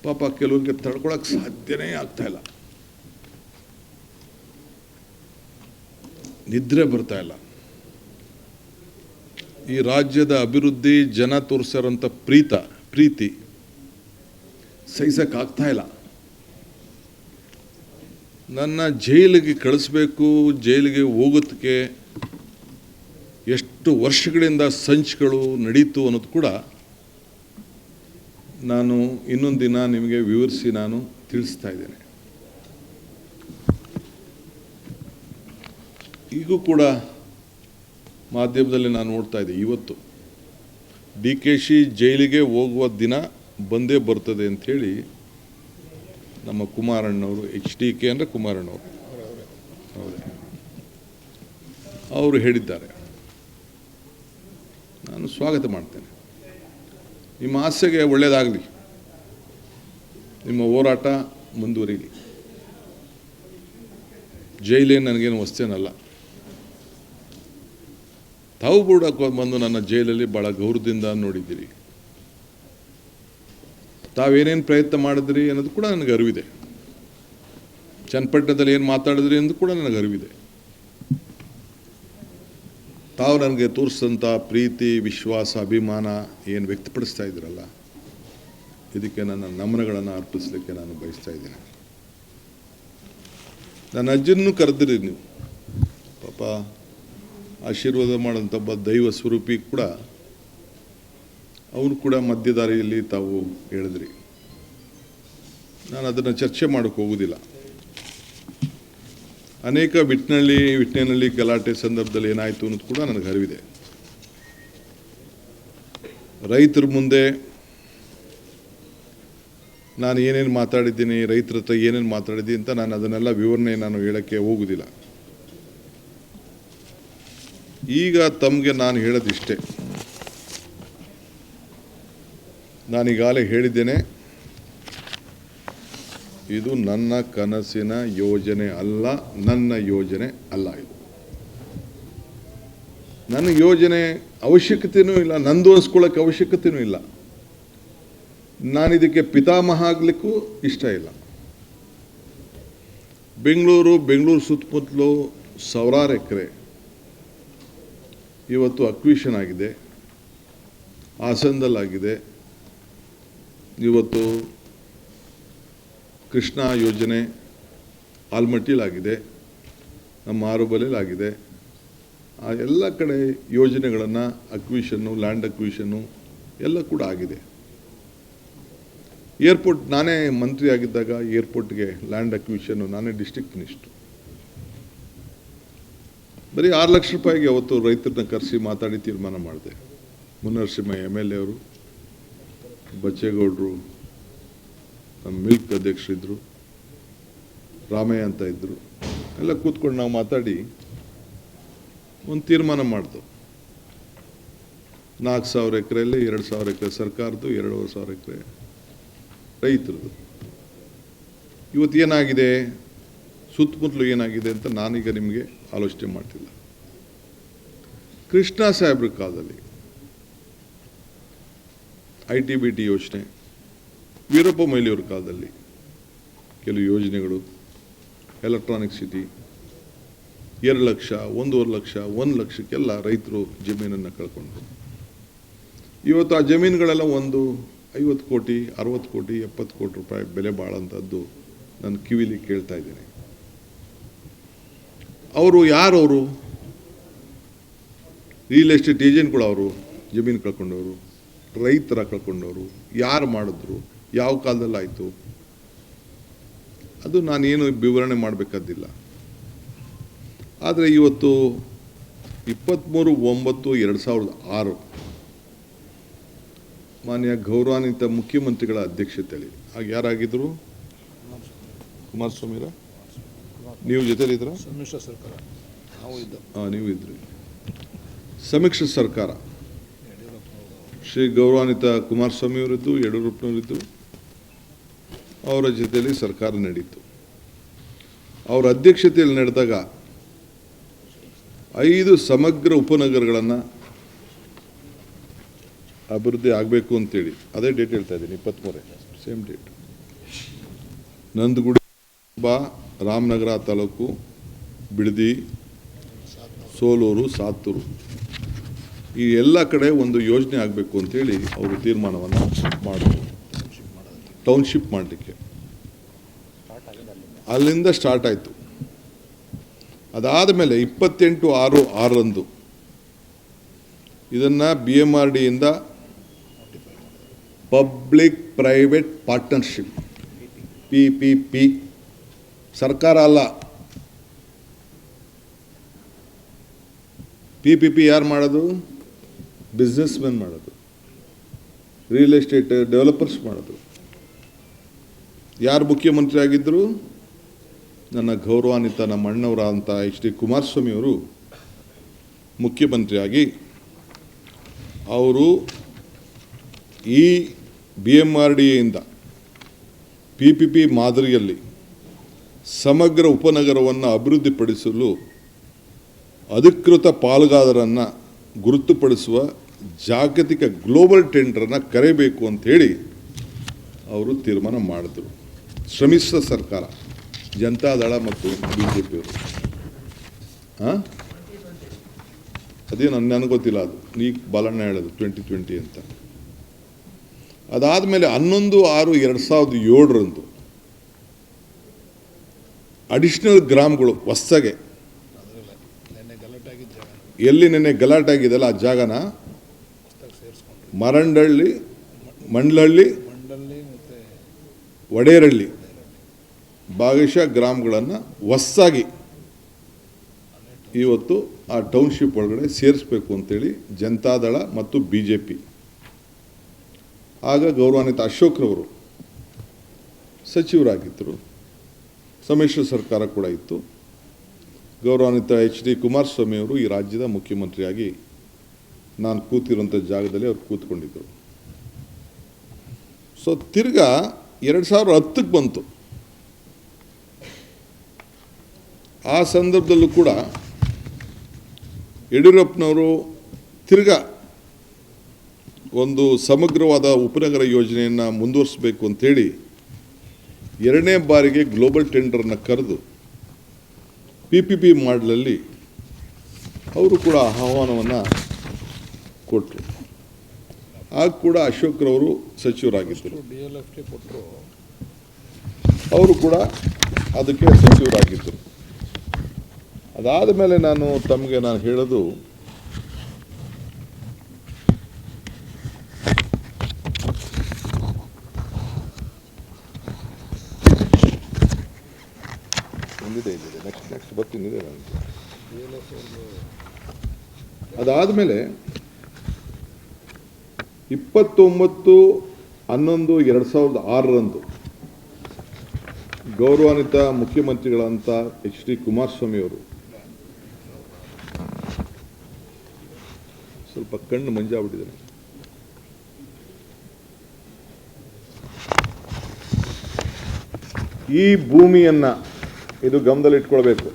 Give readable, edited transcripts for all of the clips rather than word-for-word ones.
ಪಾಪ ಕೆಲವರಿಗೆ ತಡ್ಕೊಳಕ್ಕೆ ಸಾಧ್ಯನೇ ಆಗ್ತಾಯಿಲ್ಲ, ನಿದ್ರೆ ಬರ್ತಾ ಇಲ್ಲ. ಈ ರಾಜ್ಯದ ಅಭಿವೃದ್ಧಿ, ಜನ ತೋರಿಸಿರೋಂಥ ಪ್ರೀತಿ ಸಹಿಸೋಕ್ಕಾಗ್ತಾ ಇಲ್ಲ. ನನ್ನ ಜೈಲಿಗೆ ಕಳಿಸ್ಬೇಕು, ಜೈಲಿಗೆ ಹೋಗೋದಕ್ಕೆ ಎಷ್ಟು ವರ್ಷಗಳಿಂದ ಸಂಚುಗಳು ನಡೀತು ಅನ್ನೋದು ಕೂಡ ನಾನು ಇನ್ನೊಂದು ದಿನ ನಿಮಗೆ ವಿವರಿಸಿ ನಾನು ತಿಳಿಸ್ತಾ ಇದ್ದೇನೆ. ಈಗೂ ಕೂಡ ಮಾಧ್ಯಮದಲ್ಲಿ ನಾನು ನೋಡ್ತಾ ಇದ್ದೆ, ಇವತ್ತು DKC ಜೈಲಿಗೆ ಹೋಗುವ ದಿನ ಬಂದೇ ಬರ್ತದೆ ಅಂಥೇಳಿ ನಮ್ಮ ಕುಮಾರಣ್ಣವರು, HDK ಅಂದರೆ ಕುಮಾರಣ್ಣವರು ಅವರು ಹೇಳಿದ್ದಾರೆ. ನಾನು ಸ್ವಾಗತ ಮಾಡ್ತೇನೆ. ನಿಮ್ಮ ಆಸೆಗೆ ಒಳ್ಳೆಯದಾಗಲಿ, ನಿಮ್ಮ ಹೋರಾಟ ಮುಂದುವರಿಲಿ. ಜೈಲೇನು ನನಗೇನು ವಸ್ತೇನಲ್ಲ. ತಾವು ಕೂಡ ಬಂದು ನನ್ನ ಜೈಲಲ್ಲಿ ಭಾಳ ಗೌರವದಿಂದ ನೋಡಿದ್ದೀರಿ. ತಾವೇನೇನು ಪ್ರಯತ್ನ ಮಾಡಿದ್ರಿ ಅನ್ನೋದು ಕೂಡ ನನಗೆ ಅರಿವಿದೆ. ಚನ್ನಪಟ್ಟಣದಲ್ಲಿ ಏನು ಮಾತಾಡಿದ್ರಿ ಅನ್ನೋದು ಕೂಡ ನನಗೆ ಅರಿವಿದೆ. ತಾವು ನನಗೆ ತೋರಿಸಿದಂಥ ಪ್ರೀತಿ, ವಿಶ್ವಾಸ, ಅಭಿಮಾನ ಏನು ವ್ಯಕ್ತಪಡಿಸ್ತಾ ಇದ್ದೀರಲ್ಲ, ಇದಕ್ಕೆ ನನ್ನ ನಮನಗಳನ್ನು ಅರ್ಪಿಸಲಿಕ್ಕೆ ನಾನು ಬಯಸ್ತಾ ಇದ್ದೇನೆ. ನನ್ನ ಅಜ್ಜನೂ ಕರೆದಿರಿ ನೀವು, ಪಾಪ ಆಶೀರ್ವಾದ ಮಾಡೋಂಥ ಒಬ್ಬ ದೈವ ಸ್ವರೂಪಿ ಕೂಡ, ಅವನು ಕೂಡ ಮಧ್ಯದಾರಿಯಲ್ಲಿ ತಾವು ಹೇಳಿದ್ರಿ. ನಾನು ಅದನ್ನು ಚರ್ಚೆ ಮಾಡೋಕ್ಕೆ ಹೋಗೋದಿಲ್ಲ. ಅನೇಕ ವಿಟ್ನೆನಲ್ಲಿ ಗಲಾಟೆ ಸಂದರ್ಭದಲ್ಲಿ ಏನಾಯಿತು ಅನ್ನೋದು ಕೂಡ ನನಗೆ ಅರಿವಿದೆ. ರೈತರ ಮುಂದೆ ನಾನು ಏನೇನು ಮಾತಾಡಿದ್ದೀನಿ, ರೈತರ ಹತ್ರ ಏನೇನು ಮಾತಾಡಿದ್ದೀನಿ ಅಂತ ನಾನು ಅದನ್ನೆಲ್ಲ ವಿವರಣೆ ನಾನು ಹೇಳೋಕ್ಕೆ ಹೋಗೋದಿಲ್ಲ. ಈಗ ತಮಗೆ ನಾನು ಹೇಳೋದಿಷ್ಟೇ. ನಾನೀಗಾಗಲೇ ಹೇಳಿದ್ದೇನೆ, ಇದು ನನ್ನ ಕನಸಿನ ಯೋಜನೆ ಅಲ್ಲ, ನನ್ನ ಯೋಜನೆ ಅಲ್ಲ. ಇದು ನನ್ನ ಯೋಜನೆ ಅವಶ್ಯಕತೆಯೂ ಇಲ್ಲ, ನಂದು ಅನಿಸ್ಕೊಳ್ಳೋಕ್ಕೆ ಅವಶ್ಯಕತೆಯೂ ಇಲ್ಲ. ನಾನಿದಕ್ಕೆ ಪಿತಾಮಹ ಆಗಲಿಕ್ಕೂ ಇಷ್ಟ ಇಲ್ಲ. ಬೆಂಗಳೂರು ಸುತ್ತಮುತ್ತಲು ಸಾವಿರಾರು ಎಕರೆ ಇವತ್ತು ಅಕ್ವಿಷನ್ ಆಗಿದೆ, ಹಾಸನದಲ್ಲಾಗಿದೆ, ಇವತ್ತು ಕೃಷ್ಣಾ ಯೋಜನೆ ಆಲ್ಮಟ್ಟಿಲಾಗಿದೆ, ನಮ್ಮ ಆರುಬಲೆಲಾಗಿದೆ. ಆ ಎಲ್ಲ ಕಡೆ ಯೋಜನೆಗಳನ್ನು ಅಕ್ವಿಷನ್ನು, ಲ್ಯಾಂಡ್ ಅಕ್ವಿಷನ್ನು ಎಲ್ಲ ಕೂಡ ಆಗಿದೆ. ಏರ್ಪೋರ್ಟ್ ನಾನೇ ಮಂತ್ರಿ ಆಗಿದ್ದಾಗ ಏರ್ಪೋರ್ಟ್ಗೆ ಲ್ಯಾಂಡ್ ಅಕ್ವಿಷನ್ನು ನಾನೇ ಡಿಸ್ಟ್ರಿಕ್ಟ್ ಮಿನಿಸ್ಟ್ರು. ಬರೀ 6 ಲಕ್ಷ ರೂಪಾಯಿಗೆ ಅವತ್ತು ರೈತರನ್ನ ಕರೆಸಿ ಮಾತಾಡಿ ತೀರ್ಮಾನ ಮಾಡಿದೆ. ಮುನ್ನರಸಿಂಹ MLA ಅವರು, ಬಚ್ಚೇಗೌಡರು, ನಮ್ಮ ಮಿಲ್ಕ್ ಅಧ್ಯಕ್ಷರಿದ್ದರು, ರಾಮಯ್ಯ ಅಂತ ಇದ್ದರು, ಎಲ್ಲ ಕೂತ್ಕೊಂಡು ನಾವು ಮಾತಾಡಿ ಒಂದು ತೀರ್ಮಾನ ಮಾಡ್ದು. 4,000 ಎಕರೆಯಲ್ಲಿ 2,000 ಎಕರೆ ಸರ್ಕಾರದ್ದು, 2,500 ಎಕರೆ ರೈತರದ್ದು. ಇವತ್ತು ಏನಾಗಿದೆ, ಸುತ್ತಮುತ್ತಲು ಏನಾಗಿದೆ ಅಂತ ನಾನೀಗ ನಿಮಗೆ ಆಲೋಚನೆ ಮಾಡ್ತಿಲ್ಲ. ಕೃಷ್ಣ ಸಾಹೇಬ್ರ ಕಾಲದಲ್ಲಿ ITBT ಯೋಜನೆ, ವೀರಪ್ಪ ಮೊಯ್ಲಿಯವ್ರ ಕಾಲದಲ್ಲಿ ಕೆಲವು ಯೋಜನೆಗಳು, ಎಲೆಕ್ಟ್ರಾನಿಕ್ ಸಿಟಿ, 2 ಲಕ್ಷ, 1.5 ಲಕ್ಷ, 1 ಲಕ್ಷಕ್ಕೆಲ್ಲ ರೈತರು ಜಮೀನನ್ನು ಕಳ್ಕೊಂಡ್ರು. ಇವತ್ತು ಆ ಜಮೀನುಗಳೆಲ್ಲ ಒಂದು 50 ಕೋಟಿ, 60 ಕೋಟಿ, 70 ಕೋಟಿ ರೂಪಾಯಿ ಬೆಲೆ ಬಾಳಂಥದ್ದು ನಾನು ಕಿವಿಲಿ ಕೇಳ್ತಾ ಇದ್ದೀನಿ. ಅವರು ಯಾರವರು? ರಿಯಲ್ ಎಸ್ಟೇಟ್ ಏಜೆಂಟ್ಗಳು. ಅವರು ಜಮೀನು ಕಳ್ಕೊಂಡವರು, ರೈತರ ಕಳ್ಕೊಂಡವರು. ಯಾರು ಮಾಡಿದ್ರು, ಯಾವ ಕಾಲದಲ್ಲಾಯಿತು, ಅದು ನಾನೇನು ವಿವರಣೆ ಮಾಡಬೇಕಾದಿಲ್ಲ. ಆದರೆ ಇವತ್ತು 23/9/2006 ಮಾನ್ಯ ಗೌರವಾನ್ವಿತ ಮುಖ್ಯಮಂತ್ರಿಗಳ ಅಧ್ಯಕ್ಷತೆಯಲ್ಲಿ, ಆಗ ಯಾರಾಗಿದ್ದರು? ಕುಮಾರಸ್ವಾಮಿರ, ನೀವು ಜೊತೆಲಿದ್ರ? ಸಮ್ಮಿಶ್ರ ಸರ್ಕಾರ ನೀವು ಇದ್ರಿ. ಸಮ್ಮಿಶ್ರ ಸರ್ಕಾರ, ಶ್ರೀ ಗೌರವಾನ್ವಿತ ಕುಮಾರಸ್ವಾಮಿಯವರಿದ್ದು, ಯಡಿಯೂರಪ್ಪನವರಿದ್ದು, ಅವರ ಜೊತೆಯಲ್ಲಿ ಸರ್ಕಾರ ನಡೀತು. ಅವರ ಅಧ್ಯಕ್ಷತೆಯಲ್ಲಿ ನಡೆದಾಗ 5 ಸಮಗ್ರ ಉಪನಗರಗಳನ್ನು ಅಭಿವೃದ್ಧಿ ಆಗಬೇಕು ಅಂತೇಳಿ, ಅದೇ ಡೇಟ್ ಹೇಳ್ತಾ ಇದ್ದೀನಿ, 23 ಸೇಮ್ ಡೇಟ್ ನಂದಗುಡಿ, ರಾಮನಗರ ತಾಲೂಕು, ಬಿಡದಿ, ಸೋಲೂರು, ಸಾತೂರು ಈ ಎಲ್ಲ ಕಡೆ ಒಂದು ಯೋಜನೆ ಆಗಬೇಕು ಅಂತೇಳಿ ಅವರು ತೀರ್ಮಾನವನ್ನು ಮಾಡಿದ್ರು. ಟೌನ್ಶಿಪ್ ಮಾಡಲಿಕ್ಕೆ ಅಲ್ಲಿಂದ ಸ್ಟಾರ್ಟ್ ಆಯಿತು. ಅದಾದ ಮೇಲೆ 28/6/6 ಇದನ್ನು BMRDಯಿಂದ ಪಬ್ಲಿಕ್ ಪ್ರೈವೇಟ್ ಪಾರ್ಟ್ನರ್ಶಿಪ್ PPP, ಸರ್ಕಾರ ಅಲ್ಲ, PPP ಯಾರು ಮಾಡೋದು? ಬಿಸ್ನೆಸ್ ಮೆನ್ ಮಾಡೋದು, ರಿಯಲ್ ಎಸ್ಟೇಟ್ ಡೆವಲಪರ್ಸ್ ಮಾಡೋದು. ಯಾರು ಮುಖ್ಯಮಂತ್ರಿ ಆಗಿದ್ದರು? ನನ್ನ ಗೌರವಾನ್ವಿತ ನಮ್ಮ ಅಣ್ಣವರ ಅಂತ HD ಕುಮಾರಸ್ವಾಮಿ ಅವರು ಮುಖ್ಯಮಂತ್ರಿಯಾಗಿ ಅವರು ಈ BMRDಯಿಂದ PPP ಮಾದರಿಯಲ್ಲಿ ಸಮಗ್ರ ಉಪನಗರವನ್ನು ಅಭಿವೃದ್ಧಿಪಡಿಸಲು ಅಧಿಕೃತ ಪಾಲುದಾರರನ್ನು ಗುರುತುಪಡಿಸುವ ಜಾಗತಿಕ ಗ್ಲೋಬಲ್ ಟೆಂಡರನ್ನು ಕರೆಯಬೇಕು ಅಂಥೇಳಿ ಅವರು ತೀರ್ಮಾನ ಮಾಡಿದ್ರು. ಶ್ರಮಿಸಿದ ಸರ್ಕಾರ, ಜನತಾದಳ ಮತ್ತು BJP ಅವರು. ಅದೇ ನನಗೆ ಗೊತ್ತಿಲ್ಲ, ಅದು ಈಗ ಬಾಲಣ್ಣ ಹೇಳೋದು 2020 ಅಂತ. ಅದಾದಮೇಲೆ 11/6/2007 ಅಡಿಷನಲ್ ಗ್ರಾಮಗಳು ಹೊಸಗೆ ಎಲ್ಲಿ ನೆನ್ನೆ ಗಲಾಟೆ ಆಗಿದೆಯಲ್ಲ ಆ ಜಾಗನ ಮರಂಡಹಳ್ಳಿ, ಮಂಡ್ಲಹಳ್ಳಿ, ವಡೇರಹಳ್ಳಿ ಭಾಗಶಃ ಗ್ರಾಮಗಳನ್ನು ಹೊಸದಾಗಿ ಇವತ್ತು ಆ ಟೌನ್ಶಿಪ್ ಒಳಗಡೆ ಸೇರಿಸಬೇಕು ಅಂತೇಳಿ ಜನತಾದಳ ಮತ್ತು BJP. ಆಗ ಗೌರವಾನ್ವಿತ ಅಶೋಕ್ರವರು ಸಚಿವರಾಗಿದ್ದರು, ಸಮ್ಮಿಶ್ರ ಸರ್ಕಾರ ಕೂಡ ಇತ್ತು. ಗೌರವಾನ್ವಿತ HD ಕುಮಾರಸ್ವಾಮಿ ಅವರು ಈ ರಾಜ್ಯದ ಮುಖ್ಯಮಂತ್ರಿಯಾಗಿ ನಾನು ಕೂತಿರುವಂಥ ಜಾಗದಲ್ಲಿ ಅವ್ರು ಕೂತ್ಕೊಂಡಿದ್ದರು. ಸೊ ತಿರ್ಗಾ 2010 ಬಂತು. ಆ ಸಂದರ್ಭದಲ್ಲೂ ಕೂಡ ಯಡಿಯೂರಪ್ಪನವರು ತಿರ್ಗಾ ಒಂದು ಸಮಗ್ರವಾದ ಉಪನಗರ ಯೋಜನೆಯನ್ನು ಮುಂದುವರಿಸಬೇಕು ಅಂಥೇಳಿ 2ನೇ ಬಾರಿಗೆ ಗ್ಲೋಬಲ್ ಟೆಂಡರ್ನ ಕರೆದು PPP ಮಾಡಲಲ್ಲಿ ಅವರು ಕೂಡ ಆಹ್ವಾನವನ್ನು ಕೊಟ್ಟರು. ಆಗ ಕೂಡ ಅಶೋಕ್ರವರು ಸಚಿವರಾಗಿದ್ದರು, ಅವರು ಕೂಡ ಅದಕ್ಕೆ ಸಚಿವರಾಗಿದ್ದರು. ಅದಾದ ಮೇಲೆ ನಾನು ಹೇಳೋದು, ನೆಕ್ಸ್ಟ್ ಬರ್ತೀನಿ. ಅದಾದಮೇಲೆ 29/11/2006 ಗೌರವಾನ್ವಿತ ಮುಖ್ಯಮಂತ್ರಿಗಳಂತ HD ಕುಮಾರಸ್ವಾಮಿ ಅವರು ಸ್ವಲ್ಪ ಕಣ್ಣು ಮಂಜಾಗ್ಬಿಟ್ಟಿದ್ದಾರೆ. ಈ ಭೂಮಿಯನ್ನು ಇದು ಗಮನದಲ್ಲಿಟ್ಕೊಳ್ಬೇಕು.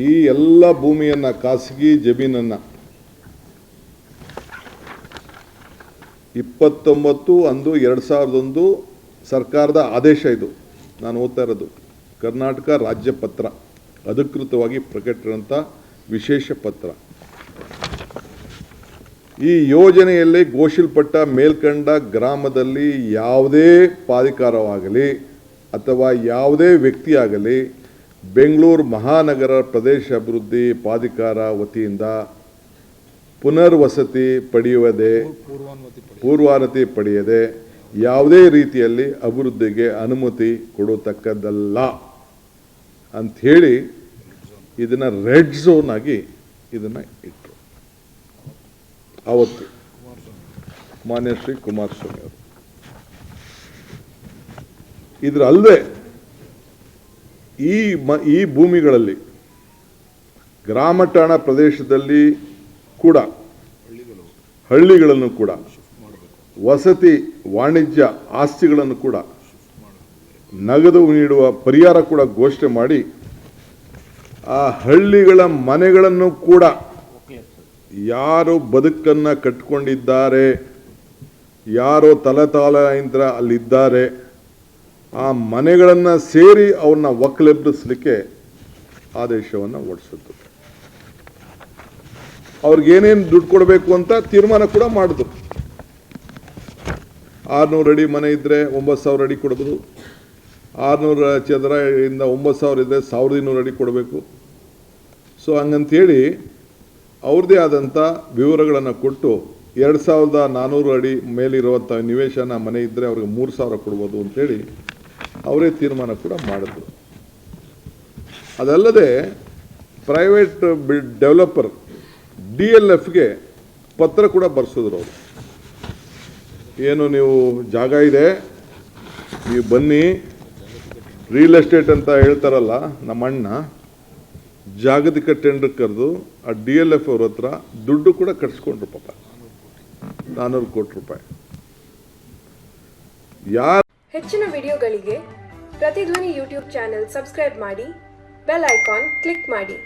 ಈ ಎಲ್ಲ ಭೂಮಿಯನ್ನು, ಖಾಸಗಿ ಜಮೀನನ್ನು 29/1/2001 ಸರ್ಕಾರದ ಆದೇಶ, ಇದು ನಾನು ಓದ್ತಾ ಇರೋದು ಕರ್ನಾಟಕ ರಾಜ್ಯ ಪತ್ರ, ಅಧಿಕೃತವಾಗಿ ಪ್ರಕಟಿಸಿದಂಥ ವಿಶೇಷ ಪತ್ರ. ಈ ಯೋಜನೆಯಲ್ಲಿ ಘೋಷಿಸಲ್ಪಟ್ಟ ಮೇಲ್ಕಂಡ ಗ್ರಾಮದಲ್ಲಿ ಯಾವುದೇ ಪ್ರಾಧಿಕಾರವಾಗಲಿ ಅಥವಾ ಯಾವುದೇ ವ್ಯಕ್ತಿಯಾಗಲಿ ಬೆಂಗಳೂರು ಮಹಾನಗರ ಪ್ರದೇಶ ಅಭಿವೃದ್ಧಿ ಪ್ರಾಧಿಕಾರ ವತಿಯಿಂದ ಪುನರ್ವಸತಿ ಪೂರ್ವಾನುಮತಿ ಪಡೆಯದೆ ಯಾವುದೇ ರೀತಿಯಲ್ಲಿ ಅಭಿವೃದ್ಧಿಗೆ ಅನುಮತಿ ಕೊಡತಕ್ಕದ್ದಲ್ಲ ಅಂಥೇಳಿ ಇದನ್ನು ರೆಡ್ ಝೋನ್ ಆಗಿ ಇದನ್ನು ಇಟ್ಟರು ಅವತ್ತು ಮಾನ್ಯ ಶ್ರೀ ಕುಮಾರಸ್ವಾಮಿ ಅವರು. ಇದರ ಅಲ್ಲದೆ ಈ ಭೂಮಿಗಳಲ್ಲಿ ಗ್ರಾಮ ಠಾಣಾ ಪ್ರದೇಶದಲ್ಲಿ ಕೂಡ ಹಳ್ಳಿಗಳನ್ನು ಕೂಡ ವಸತಿ ವಾಣಿಜ್ಯ ಆಸ್ತಿಗಳನ್ನು ಕೂಡ ನಗದು ನೀಡುವ ಪರಿಹಾರ ಕೂಡ ಘೋಷಣೆ ಮಾಡಿ ಆ ಹಳ್ಳಿಗಳ ಮನೆಗಳನ್ನು ಕೂಡ ಯಾರು ಬದುಕನ್ನು ಕಟ್ಟಿಕೊಂಡಿದ್ದಾರೆ ಯಾರು ತಲೆತಾಲೆಯಿಂದ ಅಲ್ಲಿದ್ದಾರೆ ಆ ಮನೆಗಳನ್ನು ಸೇರಿ ಅವ್ರನ್ನ ಒಕ್ಕಲೆಬ್ಬಿಸಲಿಕ್ಕೆ ಆದೇಶವನ್ನು ಹೊರಡಿಸಿದ್ರು. ಅವ್ರಿಗೇನೇನು ದುಡ್ಡು ಕೊಡಬೇಕು ಅಂತ ತೀರ್ಮಾನ ಕೂಡ ಮಾಡಿದ್ರು. 600 ಅಡಿ ಮನೆ ಇದ್ದರೆ 9,000 ಅಡಿ ಕೊಡ್ಬೋದು, 600 ಚದರ ಇಂದ 9,000 ಇದ್ದರೆ 1,200 ಅಡಿ ಕೊಡಬೇಕು. ಸೊ ಹಂಗಂತೇಳಿ ಅವ್ರದ್ದೇ ಆದಂಥ ವಿವರಗಳನ್ನು ಕೊಟ್ಟು 2,400 ಅಡಿ ಮೇಲಿರುವಂಥ ನಿವೇಶನ ಮನೆ ಇದ್ದರೆ ಅವ್ರಿಗೆ 3,000 ಕೊಡ್ಬೋದು ಅಂತೇಳಿ ಅವರೇ ತೀರ್ಮಾನ ಕೂಡ ಮಾಡಿದ್ರು. ಅದಲ್ಲದೆ ಪ್ರೈವೇಟ್ ಡೆವಲಪರ್ DLFಗೆ ಪತ್ರ ಕೂಡ ಬರೆಸಿದ್ರು. ಅವರು ಏನು ನೀವು ಜಾಗ ಇದೆ, ನೀವು ಬನ್ನಿ, ರಿಯಲ್ ಎಸ್ಟೇಟ್ ಅಂತ ಹೇಳ್ತಾರಲ್ಲ ನಮ್ಮ ಅಣ್ಣ, ಜಾಗತಿಕ ಟೆಂಡರ್ ಕರೆದು ಆ DLF ಅವ್ರ ಹತ್ರ ದುಡ್ಡು ಕೂಡ ಕಟ್ಸ್ಕೊಂಡ್ರು ಪಾಪ, 400 ಕೋಟಿ ರೂಪಾಯಿ. ಹೆಚ್ಚಿನ ವಿಡಿಯೋಗಳಿಗೆ ಪ್ರತಿಧ್ವನಿ ಯೂಟ್ಯೂಬ್ ಚಾನೆಲ್ ಸಬ್ಸ್ಕ್ರೈಬ್ ಮಾಡಿ, ಬೆಲ್ ಐಕಾನ್ ಕ್ಲಿಕ್ ಮಾಡಿ.